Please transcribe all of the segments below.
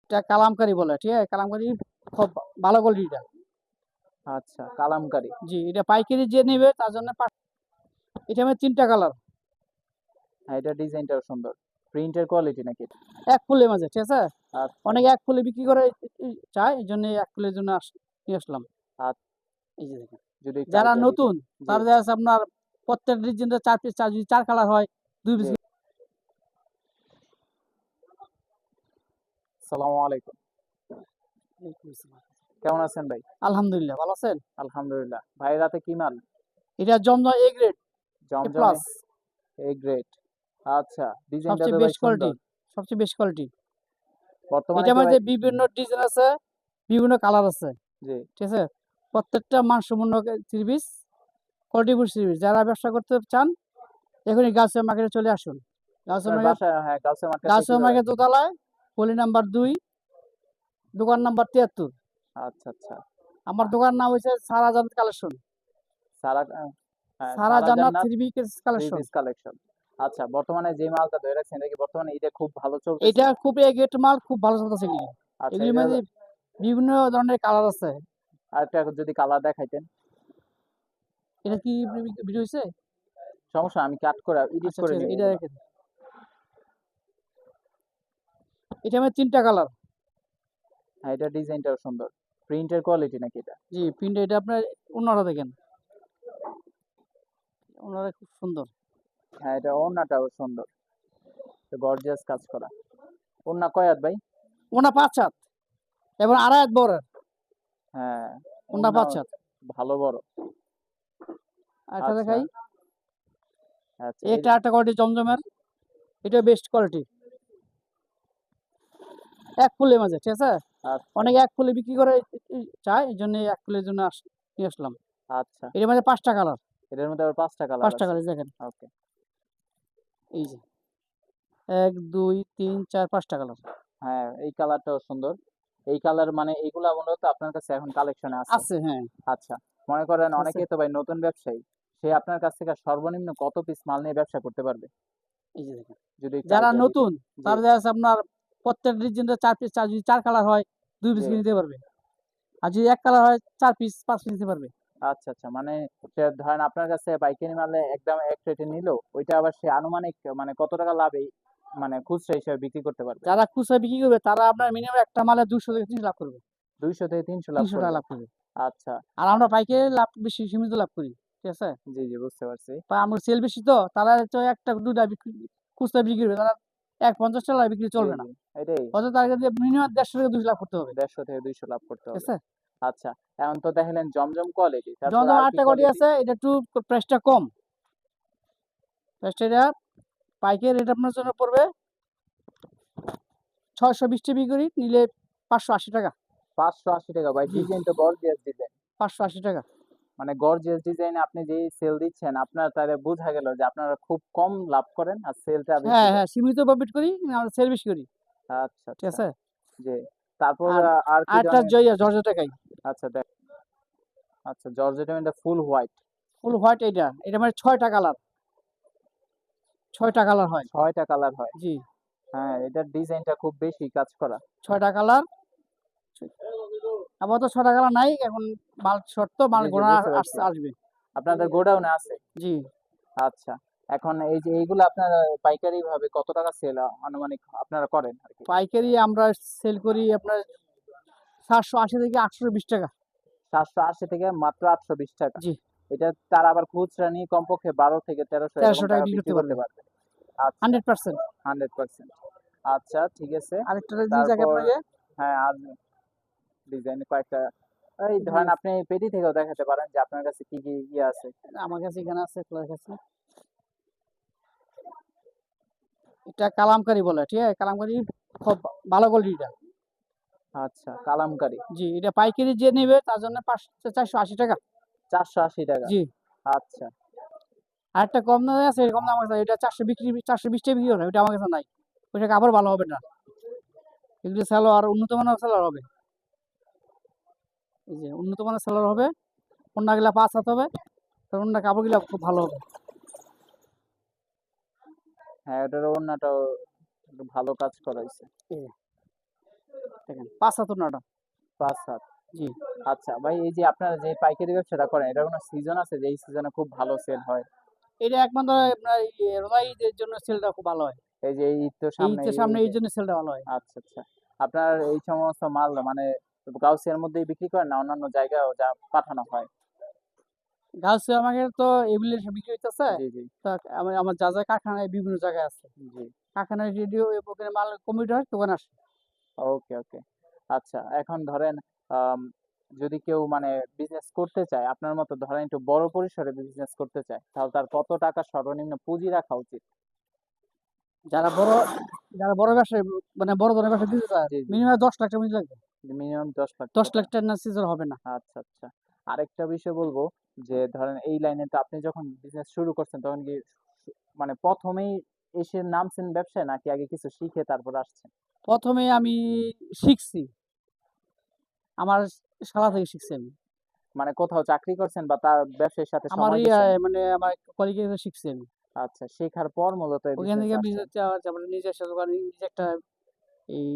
এটা কালামকারী বলে, ঠিক আছে? কালামকারী খুব ভালো কোয়ালিটিটা। আচ্ছা, কালামকারী। জি, এটা পাইকারি যে নেবে তার জন্য এটা আমার 3টা কালার। হ্যাঁ, এটা ডিজাইনটাও সুন্দর। প্রিন্টের কোয়ালিটি নাকি এটা? এক ফুলের মাঝে, ঠিক আছে? আচ্ছা, অনেকে এক ফুলে বিক্রি করে চায়, এই জন্য এক ফুলের জন্য নিয়ে আসলাম। আচ্ছা, এই যে দেখেন, যদি একটু যারা আইডিয়া দিতেন। নতুন জি, তারা দেখা যাচ্ছে আপনার প্রত্যেক ডিজাইনটা 4 পিস, যদি 4 কালার হয় 2 পিস। জি। আসসালামু আলাইকুম। কেমন আছেন ভাই? আলহামদুলিল্লাহ, ভালো আছেন? আলহামদুলিল্লাহ। ভাই রাতে কি মাল? এটা জমজম এ গ্রেড, এ জমজমে প্লাস, এ গ্রেড। আচ্ছা, ডিজাইনটা তো সবচেয়ে ভাই বেস্ট কোয়ালিটি, সুন্দর। সবচেয়ে বেস্ট কোয়ালিটি। বর্তমানে এটার কি ভাই? মধ্যে বিভিন্ন ডিজাইন আছে, বিভিন্ন কালার আছে, জি। ঠিক আছে? প্রত্যেকটা মানসম্পন্ন 3 পিস, কোয়ালিটিফুল 3 পিস। যারা ব্যবসা করতে চান এখনই গাউসিয়া মার্কেটে চলে আসুন। গাউসিয়া আপনার মার্কেট, বাসা, হ্যাঁ, গাউসিয়া মার্কেটটা গাউসিয়া কিভাবে মার্কেট আসবে? দোতলায়, গলি নাম্বার 2, দোকান নাম্বার 73। আচ্ছা, আচ্ছা। আমার দোকান নাম হচ্ছে সারা জান্নাত কালেকশন, সারা হ্যাঁ, সারা সারা জান্নাত জান্নাত 3 piece three collection. Piece collection. আচ্ছা, বর্তমানে যে মালটা ধরে রাখছেন এটা কি বর্তমানে ঈদে খুব ভালো চলতেছে? এটা খুব এ গ্রেড মাল, খুব ভালো চলতেছে এগুলি। আচ্ছা, এগুলির এটা মধ্যে বিভিন্ন ধরনের কালার আছে। আরেকটা যদি কালার দেখাইতেন। এটা কি ভিডিও হয়েছে? সমস্যা, আমি কাট করে এডিট আচ্ছা, করে ঠিক আছে, নিব এটা এগুলো। রেখে দিন। এটা আমার 3টা কালার। হ্যাঁ, এটা ডিজাইনটাও সুন্দর। প্রিন্টের কোয়ালিটি নাকি এটা? জি, প্রিন্ট। এটা আপনার ওনারা দেখেন, ওনারা খুব সুন্দর। হ্যাঁ, এটা ওড়নাটাও সুন্দর। গর্জিয়াস কাজ করা। ওড়না কয় হাত ভাই? ওনা 5 হাত এবং 2.5 হাত বড়। হ্যাঁ, ওনা ওড়নাও 5 হাত। ভালো বড়। একটা আচ্ছা, দেখাই, আচ্ছা। এটা একটা কোয়ালিটি জমজমের, এটা বেস্ট কোয়ালিটি। এক ফুলের মাঝে, ঠিক আছে? আচ্ছা, অনেকে এক ফুলে বিক্রি করে চায়, এই জন্য এক ফুলের জন্য নিয়ে আসলাম। আচ্ছা। এটার মধ্যে 5টা কালার, এটার মধ্যে আবার 5টা কালার 5টা আছে। কালার দেখেন। ওকে। এই যে 1 2 3 4 5টা কালার হ্যাঁ, এই কালারটাও সুন্দর। এই কালার মানে এইগুলা মূলত আপনার কাছে এখন কালেকশনে আছে। আছে, হ্যাঁ, আচ্ছা। মনে করেন ঠিক আছে। অনেকেই তো ভাই নতুন ব্যবসায়ী। সে আপনার কাছ থেকে সর্বনিম্ন কত পিস মাল নিয়ে ব্যবসা করতে পারবে? এই যে দেখেন, যদি একটু যারা আইডিয়া দিতেন। নতুন জি। তারা দেখা যাচ্ছে আপনার প্রত্যেক ডিজাইনটা 4 পিস, যদি 4 কালার হয় 2 পিস জি। নিতে পারবে। আর যদি এক কালার হয় 4 পিস 5 পিস নিতে পারবে। আচ্ছা, আচ্ছা। মানে সে ধরেন আপনার কাছে পাইকারি মালে একদম এক রেটে নিলো, ওইটা আবার সে আনুমানিক মানে কত টাকা লাভে মানে খুচরা হিসেবে বিক্রি করতে পারবে? যারা খুচরা বিক্রি করবে তারা আপনার মিনিমাম একটা মালে 200 থেকে 300 লাভ করবে। 200 থেকে 300 লাভ 300 টাকা করবে। লাভ করবে। আচ্ছা। আর আমরা পাইকারি লাভ বেশি, সীমিত লাভ করি, ঠিক আছে? জি, জি, বুঝতে পারছি। বা আমার সেল বেশি, তো তারা তো একটা দুটা বিক্রি, খুচরা বিক্রি করবে, তারা 1.50 টাকা বিক্রি জি, চলবে না। জি। এটাই অথচ তার কাছে মিনিমাম 150 থেকে 200 লাভ করতে হবে, 150 থেকে 200 লাভ করতে ঠিক হবে। আছে? আচ্ছা। এখন তো দেখাইলেন জমজম কোয়ালিটি। তারপর জমজম আর কি আরেকটা কোয়ালিটি কোয়ালিটি? আছে, এটা একটু প্রাইসটা কম। প্রাইসটা এটা পাইকারি রেট আপনার জন্য পড়বে 620 টাকা, বিক্রি নিলে 580 টাকা। 580 টাকা ভাই, জি, ডিজাইন তো গর্জিয়াস ডিজাইন। 580 টাকা। মানে গর্জিয়াস ডিজাইনে আপনি যেই সেল দিচ্ছেন আপনার তাহলে বোঝা গেল যে আপনারা খুব কম লাভ করেন আর সেলটা বেশি হ্যাঁ, হ্যাঁ, করেন। সীমিত প্রফিট করি, আমরা সেল বেশি করি, আচ্ছা, ঠিক আচ্ছা। আছে? জি। তারপর আর আর কি আরেকটা ধরনের? জর্জেট টাকাই, আচ্ছা, আচ্ছা, জর্জেট এটা ফুল হোয়াইট। ফুল হোয়াইট। এটা মানে 6টা কালার, 6টা কালার হয়। 6টা কালার হয়। জি, হ্যাঁ, এটার ডিজাইনটা খুব বেশি কাজ করা। 6টা কালার। আপাতত 6টা কালার নাই এখন, মাল শর্ট, তো মাল জি, জি, গোনা বুঝতে পারছি। আসবে। আপনাদের গোডাউনে আছে? জি, আচ্ছা। এখন এই যে এইগুলো আপনারা পাইকারি ভাবে কত টাকা সেল আনুমানিক আপনারা করেন আরকি? পাইকারি আমরা সেল করি আপনার 780 থেকে 820 টাকা। 780 থেকে মাত্র 820 টাকা। জি, এটা তারা আবার খুচরা নিয়ে কমপক্ষে 12 থেকে 1300 এরকম 1300 টাকা টাকা বিক্রি বিক্রি করতে করতে পারবে, পারবে। আচ্ছা, 100%। 100%। আচ্ছা, ঠিক আছে। আরেকটা জিনিস আগে তারপর আপনাকে, হ্যাঁ, আর ডিজাইন কয়েকটা এই ধরেন আপনি পেটি থেকেও দেখাতে পারেন যে আপনার কাছে কি, কি ইয়ে আছে। আমার কাছে এখানে আছে, খোলা কাছে। এটা কালামকারী বলে, ঠিক আছে? কালামকারী খুব ভালো কোয়ালিটিটা। আচ্ছা, কালামকারী। জি, এটা পাইকারি যে নেবে তার জন্য 480 টাকা। 480 টাকা। জি, আচ্ছা, আরেকটা কম দামে আছে, এরকম দাম আছে, এটা 420 টাকা বিক্রি করে, ওইটা আমার কাছে নাই। ওইটা কাপড় ভালো হবে না, এগুলো সালোয়ার উন্নত মানের সালোয়ার হবে। এই যে উন্নত মানের সালোয়ার হবে, ওড়নাগুলা 5 হাত হবে, আর ওড়না কাপড়গুলা খুব ভালো হবে। হ্যাঁ, এটার ওড়নাটাও একটু ভালো কাজ করা হইছে। এই যে দেখেন 5-7 নটা। 5-7। জি। আচ্ছা ভাই, এই যে আপনারা যে পাইকারি ব্যবসাটা করেন, এটার কোনো সিজন আছে যে এই সিজনে খুব ভালো সেল হয়? এটা একমাত্র আপনার রোজা ঈদের জন্য সেলটা খুব ভালো হয়। এই যে এই ঈদ তো এই সামনে, ঈদের এই সামনে এই ঈদে। জন্য সেলটা ভালো হয়। আচ্ছা, আচ্ছা। আপনার এই সমস্ত মাল মানে গাউসিয়ার মধ্যেই বিক্রি করেন না অন্যান্য জায়গায়ও যা পাঠানো হয়? গার্লস আমাকে তো এগুলি সব বিক্রি হইতেছে। জি, জি, তা আমার আমার যা যা কারখানায় বিভিন্ন জায়গায় আছে। জি। কারখানায় রেডিও ওখানে মাল কমিটি হয় দোকানে আসে। ওকে, ওকে। আচ্ছা, এখন ধরেন আম যদি কেউ মানে বিজনেস করতে চায়, আপনার মতো ধরেন একটু বড় পরিসরে বিজনেস করতে চায়, তাহলে তার কত টাকা সর্বনিম্ন পুঁজি রাখা উচিত? যারা বড় যারা বড় ব্যবসায়ী মানে বড় ধরনের ব্যবসা দিতে চায় জি, জি। মিনিমাম 10 লাখ টাকা পুঁজি লাগবে। মিনিমাম 10 লাখ 10 টাকা। লাখ টাকা না সিজন হবে না। আচ্ছা, আচ্ছা। আরেকটা বিষয় বলবো যে ধরেন এই লাইনে তো আপনি যখন বিজনেস শুরু করছেন তখন কি মানে ১ম এই এসে নামছেন ব্যবসায় নাকি আগে কিছু শিখে তারপর আসছেন? ১ম এ আমি শিখছি। আমার শালা থেকে শিখছি আমি। মানে কোথাও চাকরি করছেন বা তার ব্যবসার সাথে আমার সময় দিছেন? মানে আমার কলিগের কাছে শিখছি আমি। আচ্ছা, শেখার পর মূলত এই ওখান বিজনেসে থেকে আসছেন। বিজনেস তারপরে নিজে একটা দোকান নিজে একটা এই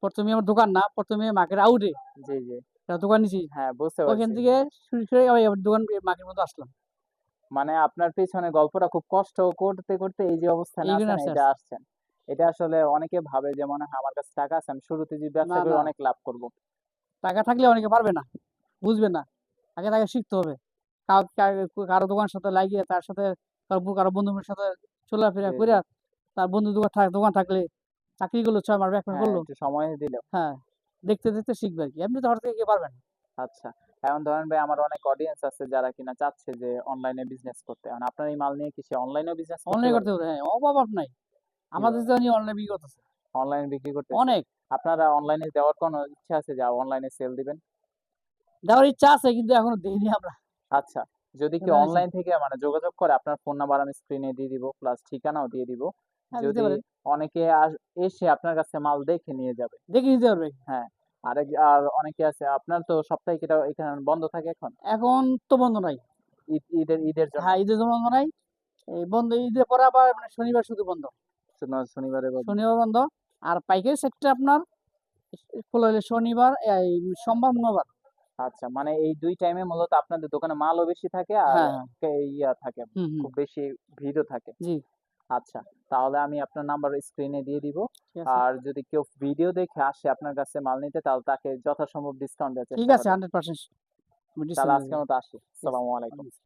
১ম এ আমার দোকান না, ১ম এ মার্কেট আউটে জি, জি। একটা দোকান নিছি। হ্যাঁ, বুঝতে ওখান পারছি। থেকে শুরু করে আবার দোকান মার্কেটের মধ্যে আসলাম। মানে আপনার পেছনে গল্পটা খুব কষ্ট করতে, করতে এই যে অবস্থানে এইখানে আছেন আসতে এটা আসছি। আসছেন। এটা আসলে অনেকে ভাবে যে মনে হয় আমার কাছে টাকা আছে, আমি শুরুতে যদি না, ব্যবসা করে না। অনেক লাভ করব। টাকা থাকলে অনেকে পারবে না, বুঝবে না। আগে তাকে শিখতে হবে। কারো দোকানের সাথে লাগিয়ে তার সাথে কারো বন্ধুদের সাথে চলাফেরা জি, জি। কইরা তার বন্ধু দোকান থাকলে চাকরি করলো ৬ মাস ১ মাস হ্যাঁ, করলো। একটু সময় দিলেও। হ্যাঁ, দেখতে, দেখতে শিখবে আরকি। এমনিতে হঠাৎ করে কেউ পারবে না। আচ্ছা। এখন ধরেন ভাই আমার অনেক অডিয়েন্স আছে যারা কিনা চাচ্ছে যে অনলাইনে বিজনেস করতে। এখন আপনার এই মাল নিয়ে কি সে অনলাইনেও বিজনেস করতে অনলাইন করতে পারবে? পারবে, হ্যাঁ, অভাব নাই। আমাদের কিভাবে? জানি অনলাইন বিক্রি করতেছে। অনলাইনে বিক্রি করতেছে। অনেক। আপনারা অনলাইনে দেওয়ার কোনো ইচ্ছা আছে যে অনলাইনে সেল দিবেন? দেওয়ার ইচ্ছা আছে কিন্তু এখনো দেইনি আমরা। আচ্ছা। যদি কেউ জানিস অনলাইন থেকে মানে যোগাযোগ করে আপনার ফোন নাম্বার আমি স্ক্রিনে দিয়ে দিব প্লাস ঠিকানাও দিয়ে দিব। হ্যাঁ, দিতে যদি পারেন। অনেকে এসে আপনার কাছে মাল দেখে নিয়ে যাবে। দেখে নিতে পারবে। হ্যাঁ। আর অনেকে আছে আপনার তো সাপ্তাহিক এটা এখানে বন্ধ থাকে এখন? এখন তো বন্ধ নাই। ঈদের জন্য? হ্যাঁ, ঈদের জন্য বন্ধ নাই। এই বন্ধ ঈদের পরে আবার মানে শনিবার শুধু বন্ধ। শনিবারে বন্ধ। শনিবার বন্ধ। আর পাইকারি সেক্টর আপনার খোলা হইলে শনিবার, সোমবার, মঙ্গলবার। আচ্ছা, মানে এই ২ টাইমে মূলত আপনাদের দোকানে মালও বেশি থাকে আর হ্যাঁ, হ্যাঁ। ইয়া থাকে, হুম, হুম। খুব বেশি ভিড়ও থাকে। জি, আচ্ছা, তাহলে আমি আপনার নাম্বার স্ক্রিনে দিয়ে দিব। ঠিক আছে। আর যদি কেউ ভিডিও দেখে আসে আপনার কাছে মাল নিতে তাহলে তাকে যথাসম্ভব ডিসকাউন্ট দেওয়ার ঠিক চেষ্টা আছে করবেন। 100% আমি তাহলে ডিসকাউন্ট দিয়ে আজকের দেব। মতো আসি। ঠিক আছে। আসসালামু আলাইকুম। ওয়ালাইকুম